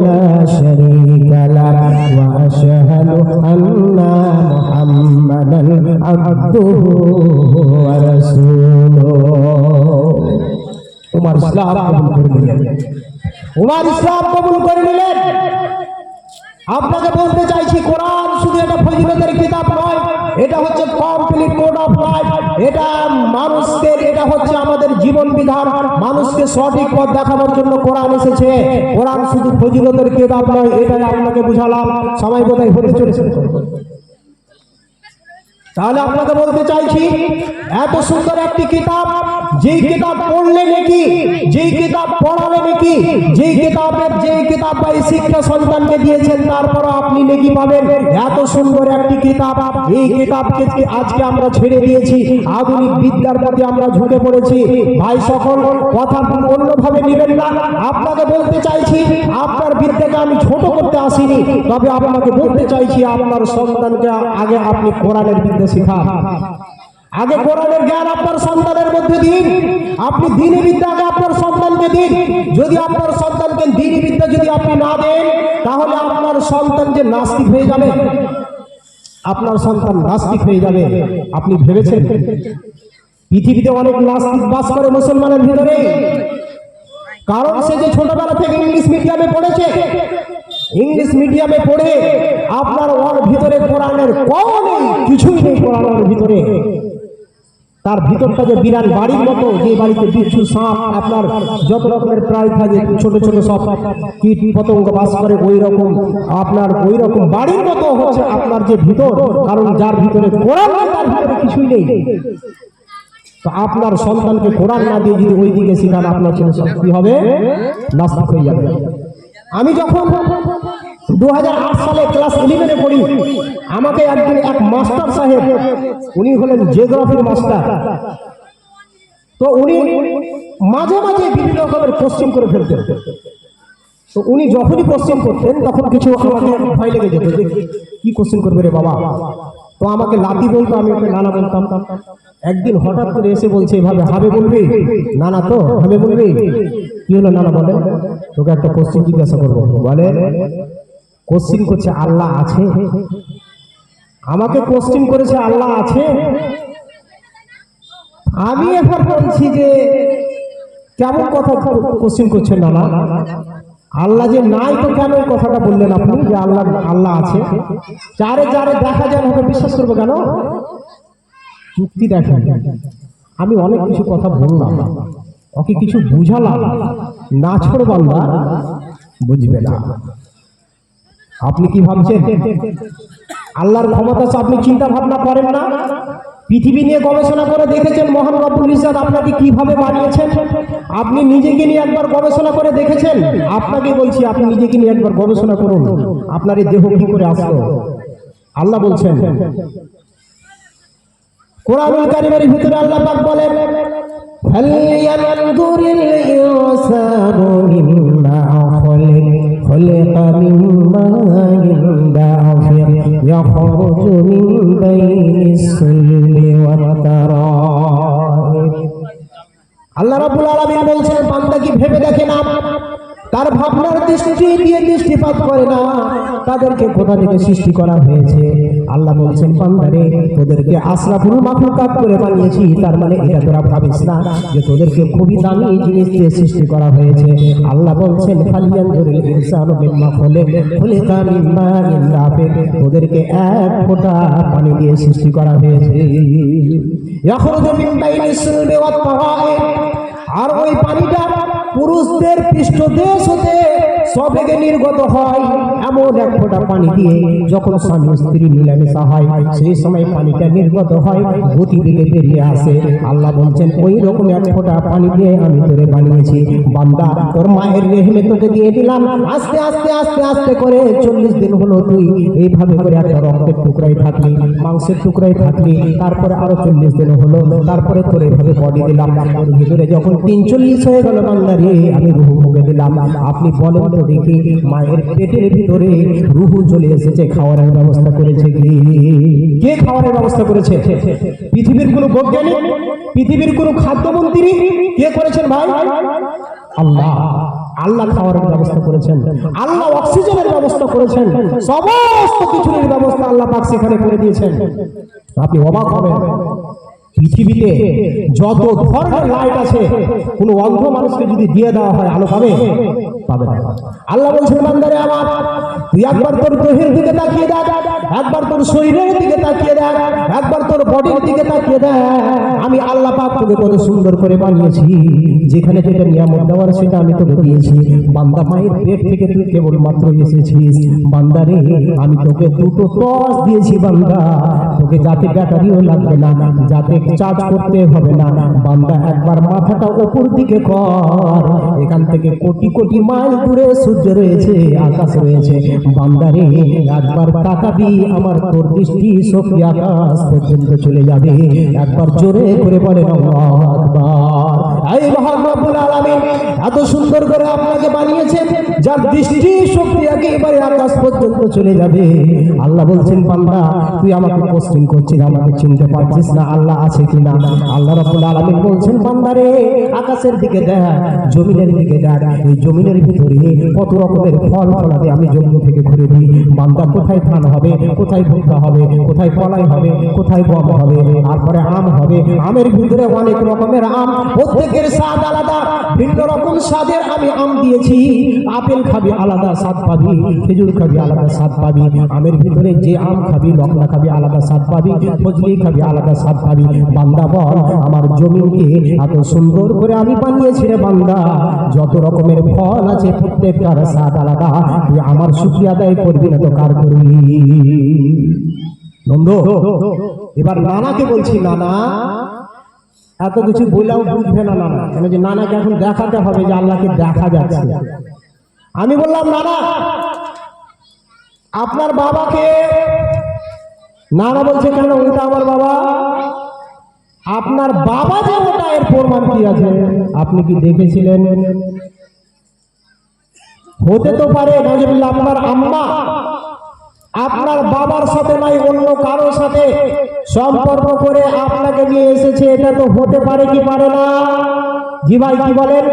লা শারীকা লাহু ওয়া আশহাদু আন্না মুহাম্মাদান আবদুহু ওয়া রাসূলুহু। উমর ইসলাম কবুল করে নিলেন। আপনাকে বলতে চাইছি কোরআন শুধু এটা ফজিলতের কিতাব নয়, এটা হচ্ছে কমপ্লিট কোড অফ লাইফ। এটা মানুষদের, এটা হচ্ছে আমাদের জীবন বিধান, মানুষকে সঠিক পথ দেখানোর জন্য কোরআন এসেছে। কোরআন শুধু ফজিলতের কিতাব নয়, এটাই আপনাকে বুঝালাম। সময় বোধহয় হতে চলেছে। তাহলে আপনাকে বলতে চাইছি, এত সুন্দর একটি কিতাব, যেই কিতাব পড়লে নাকি, যেই কিতাব পড়ালে নাকি, যেই কিতাব বা শিক্ষা সন্তানকে দিয়েছেন, তারপর আপনি নাকি পাবেন। এত সুন্দর একটি কিতাব, এই কিতাবকে আজকে আমরা ছেড়ে দিয়েছি, আধুনিক বিদ্যার প্রতি আমরা ঝুঁকে পড়েছি। ভাই সকল, কথা অন্যভাবে নেবেন না। আপনাকে বলতে চাইছি, আপনার বিদ্যাকে আমি ছোট করতে আসিনি, তবে আপনাকে বলতে চাইছি, আপনার সন্তানকে আগে আপনি কোরআনের বিদ্যা শিখান। আগে কোরআনের জ্ঞান আপনার সন্তানের মধ্যে দিন। আপনি দ্বীনি বিদ্যাকে আপনার সন্তানকে দিন। যদি আপনার সন্তানকে দ্বীনি বিদ্যা যদি আপনি না দেন, তাহলে আপনার সন্তান যে নাস্তিক হয়ে যাবে, আপনার সন্তান নাস্তিক হয়ে যাবে। আপনি ভেবেছেন? পৃথিবীতে অনেক নাস্তিক বাস করে মুসলমানের ভিতরে, কারণ সে যে ছোটবেলা থেকে ইংলিশ মিডিয়ামে পড়েছে। ইংলিশ মিডিয়ামে পড়ে আপনার ওর ভিতরে কোরআনের কিছুই নেই। কোরআনের ভিতরে তার ভিতরটা যে বিরাট বাড়ির মতো, যে বাড়িতে বিচ্ছু, সাপ, আপনার যত রকমের প্রাণী থাকে, ছোট ছোট সব কীট পতঙ্গ বাস করে, ওই রকম আপনার ওই রকম বাড়ির মতো হচ্ছে আপনার যে ভিতর। কারণ যার ভিতরে কোরআন নেই, তার ভিতরে কিছুই নেই। তো আপনার সন্তানকে কোরআন না দিয়ে যদি ওই দিকে শিখান, আপনার ছেলে কি হবে? নাস্তিক হয়ে যাবে। আমি যখন 2008 সালে ক্লাস 11-এ পড়ি, আমাকে একদিন এক মাস্টার সাহেব, উনি হলেন জিওগ্রাফির মাস্টার, তো উনি মাঝে মাঝে বিভিন্ন রকমের কোশ্চেন করে ফেলতেন। তো উনি যখনই কোশ্চেন করতেন, তখন কিছু আমাকে ভয় লেগে যেত যে কি কোশ্চেন করবে রে বাবা। তো আমাকে লাতি বলতো, আমি ওকে নানা বলতাম। একদিন হঠাৎ করে এসে বলছে, এভাবে হবে বলবি? নানা তো হবে বলবি? কি হলো নানা বলে? তোকে একটা কোশ্চেন জিজ্ঞাসা করবো। বলে, কোশ্চেন করছে আল্লাহ আছে? আমাকে কোশ্চেন করেছে আল্লাহ আছে। আমি এবার বলছি যে কেমন কথা কোশ্চেন করছেন নানা? আল্লাহ যে নাই, তো কেন কথাটা বললেন আপনি যে আল্লাহ আছে? যারে যারে দেখা যায় ওকে বিশ্বাস করবো কেন? যুক্তি দেখেন। আমি অনেক কিছু কথা বললাম, ওকে কিছু বুঝালাম, না ছোড়বাল্লা বুঝবে না। আপনি কি ভাবছেন আল্লাহর ক্ষমতা আছে? আপনি চিন্তা ভাবনা করেন না? পৃথিবী নিয়ে গবেষণা করে দেখেছেন মহান রব্বুল ইজ্জত আপনাকে কিভাবে বানিয়েছেন? আপনি নিজেকে নিয়ে একবার গবেষণা করে দেখেছেন? আপনাকে বলছি, আপনি নিজেকে নিয়ে একবার গবেষণা করুন, আপনার এই দেহ কি করে আসলো। আল্লাহ বলছেন কোরআনুল কারীমের ভিতরে, আল্লাহ পাক বলেন, هل ينظر الإنسان مما خلق من ماء دافق يخرج من بين الصلب والترائب। আল্লাহ রাব্বুল আলামিন বলছেন, বান্দা কি ভেবে দেখে না, তার ভাবনার দৃষ্টি দিয়ে দৃষ্টিপাত করে না, তাদেরকে কোথা থেকে সৃষ্টি করা হয়েছে। আল্লাহ বলছেন, বান্দারে তোদেরকে আশরাফুল মাখলুকাত করে বানিয়েছি, তার মানে এটা তোরা ভাবিস না যে তোদেরকে খুবই দামি জিনিস দিয়ে সৃষ্টি করা হয়েছে। আল্লাহ বলছেন, ফালিয়ানজুরিল ইনসানু মিম্মা খুলিকা মিন মাইন দাফিক, তোদেরকে এক ফোঁটা পানি দিয়ে সৃষ্টি করা হয়েছে। ইয়াখরুজু মিন বাইনিস সুলবি ওয়াত তারাইব, আর ওই পানিটা পুরুষদের পৃষ্ঠদেশ হতে সবেগে নির্গত হয়। এমন এক ফোঁটা পানি দিয়ে যখন স্বামী স্ত্রী মিলামেশা হয়, সেই সময় পানিটা নির্গত হয়, গতিবেগে বেরিয়ে আসে। আল্লাহ বলছেন, ওই রকম এক ফোঁটা পানি দিয়ে আমি তোরে বানিয়েছি। বান্দা, তোর মায়ের রেহমে তোকে দিয়ে দিলাম, আস্তে আস্তে আস্তে আস্তে করে 40 দিন হলো তুই এইভাবে করে একটা রক্তের টুকরাই থাকলি, মাংসের টুকরাই থাকলি, তারপরে আরো 40 দিন হলো, তারপরে তোর এইভাবে বডি দিলাম। তোর ভিতরে যখন 43 হয়ে গেল, বান্দারে আমি রুহু মুখে দিলাম। আপনি বলেন তো দেখি, মায়ের পেটের ভিতরে রুহু চলে এসেছে, খাওয়ারের ব্যবস্থা করেছে কি? কে খাওয়ারের ব্যবস্থা করেছে? পৃথিবীর কোন বৈজ্ঞানিক, পৃথিবীর কোন খাদ্যমন্ত্রী কে করেছেন ভাই? আল্লাহ। আল্লাহ খাওয়ারের ব্যবস্থা করেছেন, আল্লাহ অক্সিজেনের ব্যবস্থা করেছেন, সমস্ত কিছুর ব্যবস্থা আল্লাহ পাক সেখানে করে দিয়েছেন। আপনি অবাক হবেন, পৃথিবীতে যত ধরনের লাইট আছে, কোন অন্ধ মানুষকে যদি দিয়ে দেওয়া হয় আলো পাবে? পাবে না। আল্লাহ বলছেন, বান্দারে আমার, তুই একবার তোর দেহের দিকে তাকিয়ে দেখ, একবার তোর শরীরের দিকে তাকিয়ে দেখ, একবার তোর বডির দিকে তাকিয়ে দেখ। আমি আল্লাহ পাক তোকে কত সুন্দর করে বানিয়েছি, যেখানে যেটা নিয়ামত দেওয়ার সেটা আমি তোকে দিয়েছি। বান্দা, মায়ের পেট থেকে তুই কেবল মাত্র এসেছিস। বান্দারে, আমি তোকে দুটো টস দিয়েছি। বান্দা, তোকে যাতে ব্যাটারিও লাগবে না, যাতে চার্জ করতে হবে না। বান্দা একবার মাথাটা উপর দিকে কর, এখান থেকে কোটি কোটি মাইল দূরে সূর্য রয়েছে, আকাশ রয়েছে। বান্দারে একবার তাকাবি, আমার তোর দৃষ্টি শক্তি আকাশ পর্যন্ত চলে যাবে। একবার জোরে করে বলেন আল্লাহু আকবার। এই মহান রব্বুল আলামিন এত সুন্দর করে আপনাকে বানিয়েছেন, যার দৃষ্টি শক্তি একেবারে আকাশ পর্যন্ত চলে যাবে। আল্লাহ বলছেন বান্দা তুই আমাকে কোশ্চেন করছিস, আমাকে চিনতে পারছিস না আল্লাহ আছে কিনা। আল্লাহ রাব্বুল আলামিন বলছেন বান্দারে আকাশের দিকে দেখ, জমিনের দিকে দেখ, এই জমিনের ভিতরে কত রকমের ফল ফলাদি আমি জমি থেকে ঘুরে দিই। বান্দা কোথায় ধান হবে, কোথায় ভুট্টা হবে, কোথায় কলাই হবে, কোথায় গম হবে, তারপরে আম হবে। আমের ভিতরে অনেক রকমের আম, প্রত্যেকের স্বাদ আলাদা, ভিন্ন রকম স্বাদের আমি আম দিয়েছি। আপেল খাবি আলাদা স্বাদ পাবি, খেজুর খাবি আলাদা স্বাদ পাবি। আমের ভিতরে যে আম খাবি, লঙ্কা খাবি আলাদা স্বাদ পাবি, ফজলি খাবি আলাদা স্বাদ পাবি। বান্দা বল আমার জমিকে এত সুন্দর করে আমি বানিয়েছি রে বান্দা, যত রকমের ফল আছে প্রত্যেকটার স্বাদ আলাদা। তুই আমার শুকরিয়া আদায় করবি না তো কার করবি? বন্ধু এবার নানাকে বলছি, নানা এত কিছু বললেও বুঝবে না নানা, কেন যে নানাকে এখন দেখাতে হবে যে আল্লাহকে দেখা যাচ্ছে। আমি বললাম নানা আপনার বাবাকে। নানা বলছে কেন ওটা আমার বাবা? আপনার বাবা যে ওটা, এর প্রমাণ কি আছে? আপনি কি দেখেছিলেন? হতে তো পারে নাউজুবিল্লাহ আপনার আম্মা আপনার বাবার সাথে নাই অন্য কারোর সাথে সম্পর্ক করে আপনাকে নিয়ে এসেছে, এটা তো হতে পারে কি পারে না? জি ভাই কি বলেন,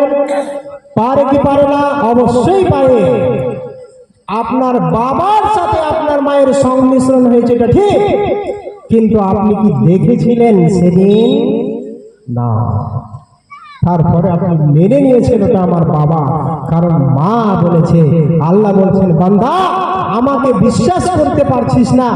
পারে কি পারে না? অবশ্যই পারে। আপনার বাবার সাথে আপনার মায়ের সংমিশ্রণ হয়েছে এটা ঠিক, কিন্তু আপনি কি দেখেছিলেন সেদিন? না। তারপরে আপনি মেনে নিয়েছেন ওটা আমার বাবা, কারণ মা বলেছে। আল্লাহ বলছেন বান্দা আমাকে বিশ্বাস করতে পারছিস না,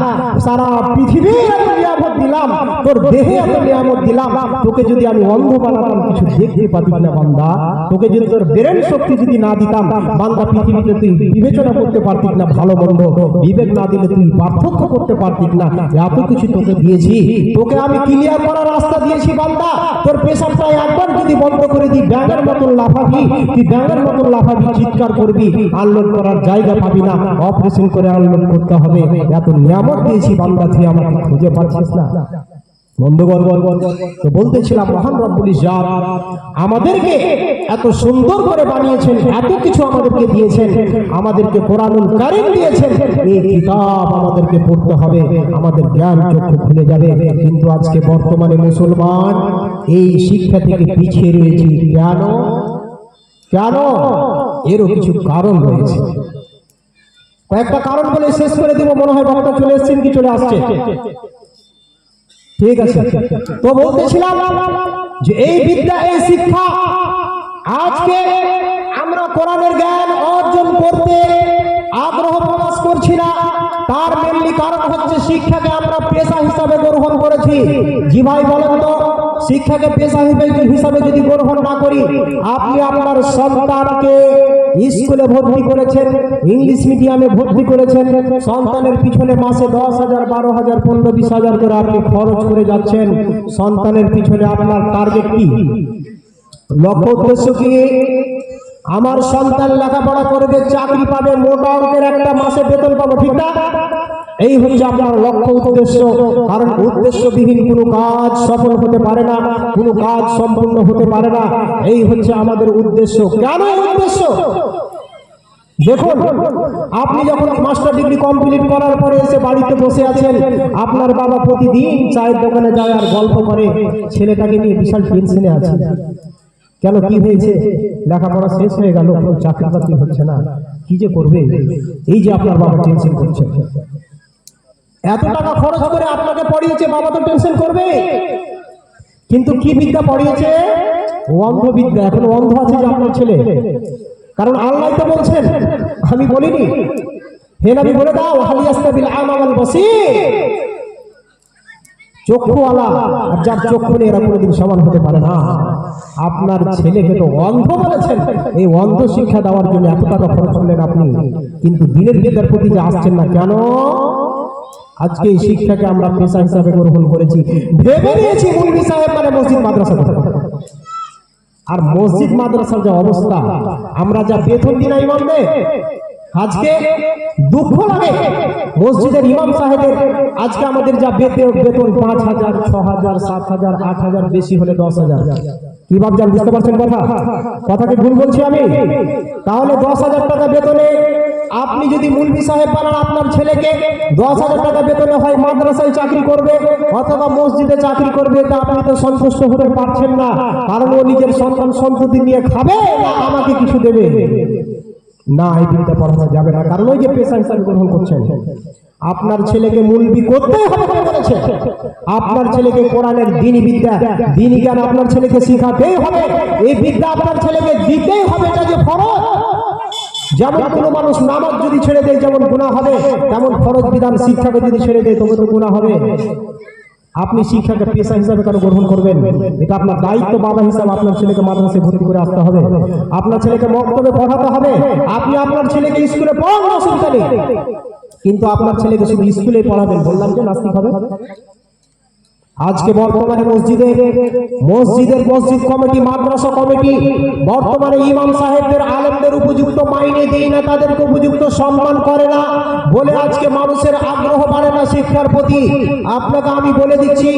সারা পৃথিবী এত নিয়ামত দিলাম, তোর দেহে এত নিয়ামত দিলাম, তোকে যদি আমি অন্ধ বানাতাম কিছু দেখতে পাতিস না বান্দা। তোকে যদি তোর ব্রেন শক্তি যদি না দিতাম বান্দা, পৃথিবীতে তুই বিবেচনা করতে পারতিস না ভালো মন্দ, বিবেক না দিলে তুই পার্থক্য করতে পারতিস না। এত কিছু তোকে দিয়েছি, তোকে আমি ক্লিয়ার করার রাস্তা দিয়েছি বান্দা। তোর পেশাবটা একবার যদি বন্ধ করে দিই, ব্যাঙের মতন লাফাবি, তুই ব্যাঙের মতন লাফাবি, চিৎকার করবি, আনলোড করার জায়গা পাবি না, অপারেশন করে আনলোড করতে হবে। এত নিয়ামত দিয়েছি বান্দা, তুই আমাকে খুঁজে পাচ্ছিস না। বন্ধুগণ তো বলতেছিলাম মহান রব্বুল ইজ্জত আমাদেরকে এত সুন্দর করে বানিয়েছেন, এত কিছু আমাদেরকে দিয়েছেন, আমাদেরকে কোরআনুল কারীম দিয়েছেন। এই কিতাব আমাদেরকে পড়তে হবে, আমাদের জ্ঞান চক্ষু খুলে যাবে। কিন্তু আজকে বর্তমানে মুসলমান এই শিক্ষা থেকে পিছিয়ে রয়েছে। কেন কেন? এরও কিছু কারণ রয়েছে। কয়েকটা কারণ বলে শেষ করে দিব, মনে হয় বক্তা চলে এসেছেন কি চলে আসছে? ঠিক আছে, তো বলতেছিলাম যে এই বিদ্যা, এই শিক্ষা আজকে আমরা কোরআনের জ্ঞান অর্জন করতে আগ্রহ প্রকাশ করছি না। তার মেনলি কারণ হচ্ছে শিক্ষাকে আমরা পেশা হিসাবে গ্রহণ করেছি। জি ভাই বলেন তো, শিক্ষাকে পেশা হিসাবে যদি গ্রহণ না করি, আপনি আপনার সন্তানকে স্কুলে ভর্তি করেছেন, ইংলিশ মিডিয়ামে ভর্তি করেছেন, সন্তানের পিছনে মাসে 10,000, 12,000, 15, 20,000 করে আপনি খরচ করে যাচ্ছেন। সন্তানের পিছনে আপনার টার্গেট কি, লক্ষ্য উদ্দেশ্য কি? আমার সন্তান লেখাপড়া করবে, চাকরি পাবে, মোটা অঙ্কের একটা মাসে বেতন পাবো, ঠিক না? এই হচ্ছে আপনার লক্ষ্য উদ্দেশ্য। কারণ উদ্দেশ্যবিহীন কোনো কাজ সফল হতে পারে না, কোনো কাজ সম্পূর্ণ হতে পারে না। এই হচ্ছে আমাদের উদ্দেশ্য। কেন উদ্দেশ্য? দেখুন, আপনি যখন মাস্টার ডিগ্রি কমপ্লিট করার পরে এসে বাড়িতে বসে আছেন, আপনার বাবা প্রতিদিন চায়ের দোকানে যায় আর গল্প করে, ছেলেটাকে নিয়ে বিশাল টেনশনে আছে। কেন, কি হয়েছে? লেখাপড়া শেষ হয়ে গেল, চাকরি বাকরি হচ্ছে না, কি যে করবে? এই যে আপনার বাবা টেনশন করছে। এত টাকা খরচ করে আপনাকে পড়িয়েছে, বাবা তো টেনশন করবে। কিন্তু কি বিদ্যা পড়িয়েছে? অন্ধ বিদ্যা। এখন অন্ধ আছে যে আপনার ছেলে, কারণ আল্লাহ তো বলছেন, আমি বলিনি, হে নবী বলে দাও হালিয়াস্তাবিল আমা ওয়াল বসীর, চক্ষুওয়ালা আর যার চক্ষু নেই এরা কোনোদিন সমান হতে পারে না। আপনার ছেলেকে তো অন্ধ বলেছেন, এই অন্ধ শিক্ষা দেওয়ার জন্য এত টাকা খরচ করলেন আপনি, কিন্তু দিনের বিদ্যার প্রতি যে আসছেন না কেন? আজকে এই শিক্ষাকে আমরা পেশা হিসাবে গ্রহণ করেছি, ভেবে নিয়েছি মৌলভী সাহেব মানে মসজিদ মাদ্রাসা। আর মসজিদ মাদ্রাসার যে অবস্থা, আমরা যা বেতন দিই না ইমামদের, আজকে দুঃখ লাগে মসজিদের ইমাম সাহেবের আজকে আমাদের যা বেতন 5,000, 6,000, 7,000, 8,000, বেশি হলে 10,000। কি ভাবছেন, বুঝতে পারছেন কথাকে ভুল বলছি আমি? তাহলে 10,000 টাকা বেতনে আপনি যদি মৌলভী সাহেব বানান, আপনার ছেলেকে 10,000 টাকা বেতনে হয় মাদ্রাসায় চাকরি করবে অথবা মসজিদে চাকরি করবে, তা আপনি তো সন্তুষ্ট হতে পারছেন না, কারণ ও নিজের সন্তান সন্ততি নিয়ে খাবে না আমাকে কিছু দেবে না। এই দিনটা পড়ানো যাবে না, কারণ ওই যে পেশা হিসাবে গ্রহণ করছেন। আপনার ছেলেকে মৌলভী করতেই হবে বলেছে, আপনার ছেলেকে কোরআনের দ্বীনি বিদ্যা, দ্বীনি জ্ঞান আপনার ছেলেকে শিখাতেই হবে, এই বিদ্যা আপনার ছেলেকে দিতেই হবে, এটা যে ফরজ। যেমন কোনো মানুষ নামাজ যদি ছেড়ে দেয় যেমন গুনাহ হবে, তেমন ফরজ বিধান শিক্ষাকে যদি ছেড়ে দেয় তবে তো গুনাহ হবে। আপনি শিক্ষাকে পেশা হিসাবে কেন গ্রহণ করবেন? এটা আপনার দায়িত্ব, বাবা হিসাবে আপনার ছেলেকে মাদ্রাসায় ভর্তি করে আসতে হবে, আপনার ছেলেকে মক্তবে পড়াতে হবে। আপনি আপনার ছেলেকে স্কুলে পড়ান, অসুবিধা নেই, কিন্তু আপনার ছেলেকে শুধু স্কুলে পড়াবেন, বললাম যে নাস্তিক হবে। আজকে বর্তমানে মসজিদ কমিটি, মাদ্রাসা কমিটি বর্তমানে ইমাম সাহেবদের, আলেমদের উপযুক্ত মাইনে দেয় না, তাদেরকে উপযুক্ত সম্মান করে না বলে আজকে মানুষের আগ্রহ বাড়ে না শিক্ষার প্রতি। আপনাকে আমি বলে দিচ্ছি,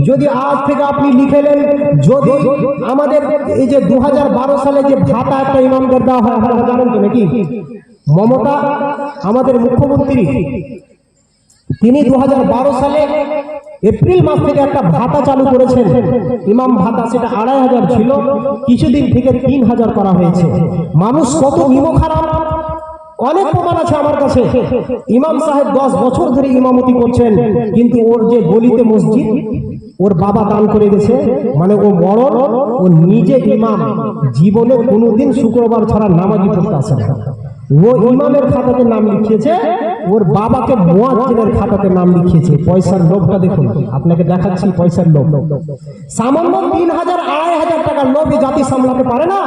যদি আজ থেকে আপনি লিখে নেন, যদি আমাদের এই যে 2012 সালে যে ভাতা একটা ইমামদের দেওয়া হয়, আপনারা জানেন তো নাকি? মমতা আমাদের মুখ্যমন্ত্রী, তিনি 2012 সালে এপ্রিল মাস থেকে একটা ভাতা চালু করেছেন, ইমাম ভাতা। সেটা 2,500 ছিল, কিছুদিন থেকে 3,000 করা হয়েছে। মানুষ কত নিমখারাম, অনেক প্রমাণ আছে আমার কাছে। ইমাম সাহেব 10 বছর ধরে ইমামতি করছেন, কিন্তু ওর যে গলিতে মসজিদ ওর বাবা দান করে গেছে, মানে ও মরণ, ও নিজে ইমাম, জীবনে কোনোদিন শুক্রবার ছাড়া নামাজি পড়তে আসে না। ও ইমামের খাতাতে নাম লিখিয়েছে, ওর বাবাকে মুয়াজ্জিনের খাতাতে নাম লিখিয়েছে। পয়সার লোভটা দেখুন, আপনাকে দেখাচ্ছি পয়সার লোভ। সামান্য 3,000, 2,500 টাকার লোভে জাতি সামলাতে পারে না।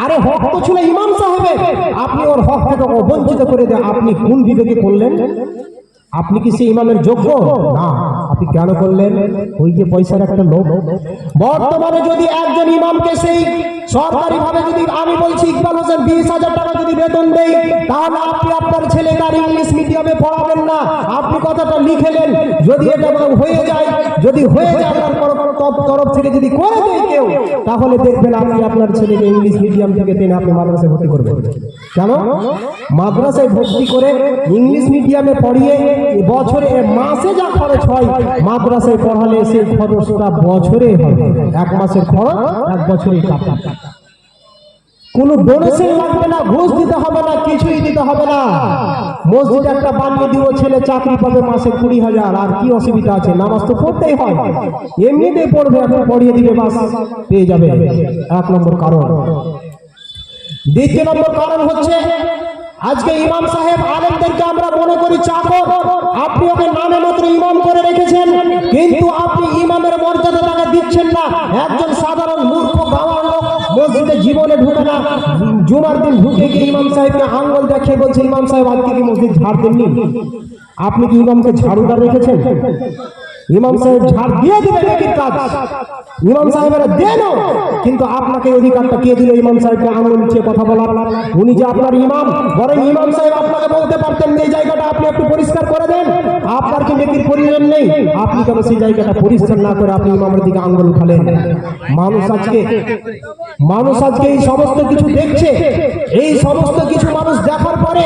আরে হক তো ছিল ইমাম সাহেবের, আপনি ওর হক থেকে বঞ্চিত করে দেন, আপনি কোন বিবেকে করলেন? আপনি কি সেই ইমামের যোগ্য না? আপনি কেন করলেন? ওই যে পয়সার একটা লোভ। বর্তমানে যদি একজন ইমামকে সেই সরকারি ভাবে যদি আমি বলছি ইকবাল হোসেন 20,000 টাকা যদি বেতন দেই, তাহলে আপনি আপনার ছেলেকে আর ইংলিশ মিডিয়ামে পড়াবেন না। আপনি কথাটা লিখে নেন, যদি এটা হয়ে যায়, যদি হয়ে যায় আপনার তরফ থেকে যদি করে দেয় কেউ, তাহলে দেখবেন আপনি আপনার ছেলেকে ইংলিশ মিডিয়াম থেকে টেনে আপনি মাদ্রাসায় ভর্তি করবেন। কেন? মাদ্রাসায় ভর্তি করে ইংলিশ মিডিয়ামে পড়িয়ে বছরে, মাসে যা খরচ হয় মাদ্রাসায় পড়ালে সেই খরচটা বছরে হবে। 1 মাসের খরচ 1 বছরে কাটা। কোনো ডোনেশন লাগবে না, ঘুষ দিতে হবে না, কিছুই দিতে হবে না। মসজিদ একটা বানিয়ে দিব, ছেলে চাকরি পাবে মাসে 20,000। আর কি অসুবিধা আছে? নামাজ তো পড়তেই হয়, এমনিতেই পড়বে, এখন পড়িয়ে দিবে, বাস পেয়ে যাবে। 1 নম্বর কারণ। 2 নম্বর কারণ হচ্ছে আজকে ইমাম সাহেব আলেমদেরকে আমরা মনে করি চাকর। আপনি ওকে নামে মাত্র ইমাম করে রেখেছেন, কিন্তু আপনি ইমামের মর্যাদা তাকে দিচ্ছেন না। একজন সাধারণ মূর্খ গাওয়ার লোক মসজিদে জীবনে ঢুকে না, জুমার দিন ঢুকে গিয়ে ইমাম সাহেবকে আঙ্গুল দেখিয়ে বলছে, ইমাম সাহেব আজকে কি মসজিদ ঝাড় দেননি? আপনি কি ইমামকে ঝাড়ুদার রেখেছেন? ইমাম সাহেব ঝাড় দিয়ে দিবে নাকি কাজ? ইমাম সাহেবেরা দেন, কিন্তু আপনাকে অধিকারটা কে দিল ইমাম সাহেবকে আঙুল নিচে কথা বলার? উনি যে আপনার ইমাম, বরং ইমাম সাহেব আপনাকে বলতে পারতেন এই জায়গাটা আপনি একটু পরিষ্কার করে দেন, আপনার কি নেকির প্রয়োজন নেই? আপনি কেন সেই জায়গাটা পরিষ্কার না করে আপনি ইমামের দিকে আঙুল উঠালেন? মানুষ আজকে এই সমস্ত কিছু দেখছে। এই সমস্ত কিছু মানুষ দেখার পরে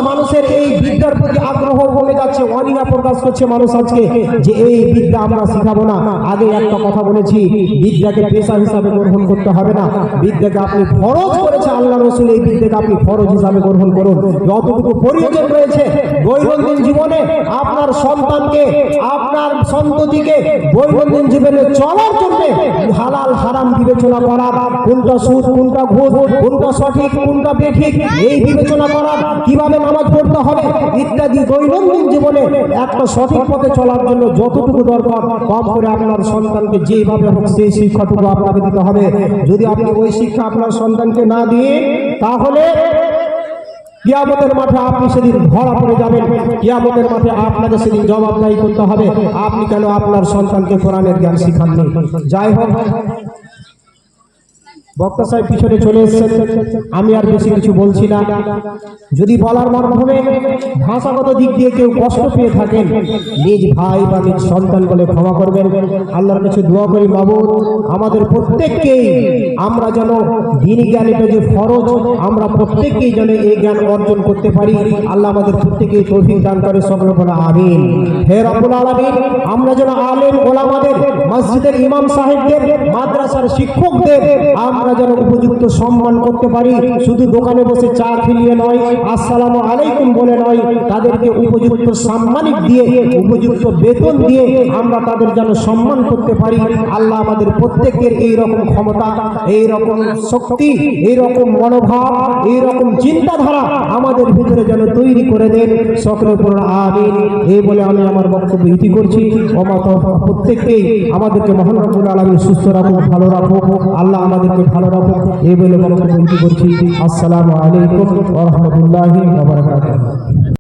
মানুষের এই বিদ্যার প্রতি আগ্রহ কমে যাচ্ছে, অনীহা প্রকাশ করছে মানুষ আজকে যে এই বিদ্যা আমরা শিখাবো না। আগে একটা কথা বলেছি, বিদ্যাকে পেশা হিসাবে গ্রহণ করতে হবে না, বিদ্যাকে আপনি ফরজ করেছে আল্লাহ রসুল, এই বিদ্যাকে আপনি ফরজ হিসাবে গ্রহণ করুন। যতটুকু প্রয়োজন রয়েছে দৈনন্দিন জীবনে আপনার সন্তানকে, আপনার সন্ততিকে দৈনন্দিন জীবনে চলার জন্য হালাল হারাম বিবেচনা করা, কোনটা সুদ, কোনটা ঘুষ, কোনটা সঠিক, কোনটা বেঠিক, এই বিবেচনা করা, কিভাবে নামাজ পড়তে হবে ইত্যাদি দৈনন্দিন জীবনে একটা সঠিক পথে চলার জন্য যতটুকু দরকার কম করে আপনার সন্তানকে যেভাবে হোক সেই শিক্ষাটুকু আপনাকে দিতে হবে। যদি আপনি ওই শিক্ষা আপনার সন্তানকে না দিয়ে, তাহলে কিয়ামতের মাঠে আপনি সেদিন ধরা পড়ে যাবেন। কিয়ামতের মাঠে আপনাকে সেদিন জবাবদাহি করতে হবে, আপনি কেন আপনার সন্তানকে কোরআনের জ্ঞান শিখাননি। যাই হোক, বক্তা সাহেব পিছনে চলে এসেছেন, আমি আর বেশি কিছু বলছি না। যদি বলার মাধ্যমে ভাষাগত দিক দিয়ে কেউ কষ্ট পেয়ে থাকেন, নিজ ভাই বা নিজ সন্তান বলে ক্ষমা করবেন। আল্লাহর কাছে দোয়া করি, মাবুদ আমাদের প্রত্যেককেই আমরা যেন দ্বীনি জ্ঞান, এটা যে ফরজ, আমরা প্রত্যেককেই যেন এই জ্ঞান অর্জন করতে পারি। আল্লাহ আমাদের প্রত্যেকেই তৌফিক দান করে, সকলে বলে আমিন। হে রব্বুল আলামিন, আমরা যেন আলেম ওলামাদের, মসজিদের ইমাম সাহেবদের, মাদ্রাসার শিক্ষকদের আমরা যেন উপযুক্ত সম্মান করতে পারি। শুধু দোকানে বসে চা খেলিয়ে নয়, আসসালামু আলাইকুম বলে নয়, তাদেরকে উপযুক্ত সম্মানিত দিয়ে, উপযুক্ত বেতন দিয়ে আমরা তাদের যেন সম্মান করতে পারি। আল্লাহ আমাদের প্রত্যেকের এই রকম ক্ষমতা, এই রকম শক্তি, এই রকম মনোভাব, এই রকম চিন্তাধারা আমাদের ভিতরে যেন তৈরি করে দেন। সকলের উপর আমিন। এই বলে আমি আমার বক্তব্য ইতি করছি। প্রত্যেককেই আমাদেরকে মহান রব্বুল আলামিন সুস্থ রাখুক, ভালো রাখুক। আল্লাহ আমাদেরকে ভালো রাখুক, এই বলে বক্তব্য ইতি করছি। আসসালামু আলাইকুম ওয়া রাহমাতুল্লাহি ওয়া বারাকাতুহু।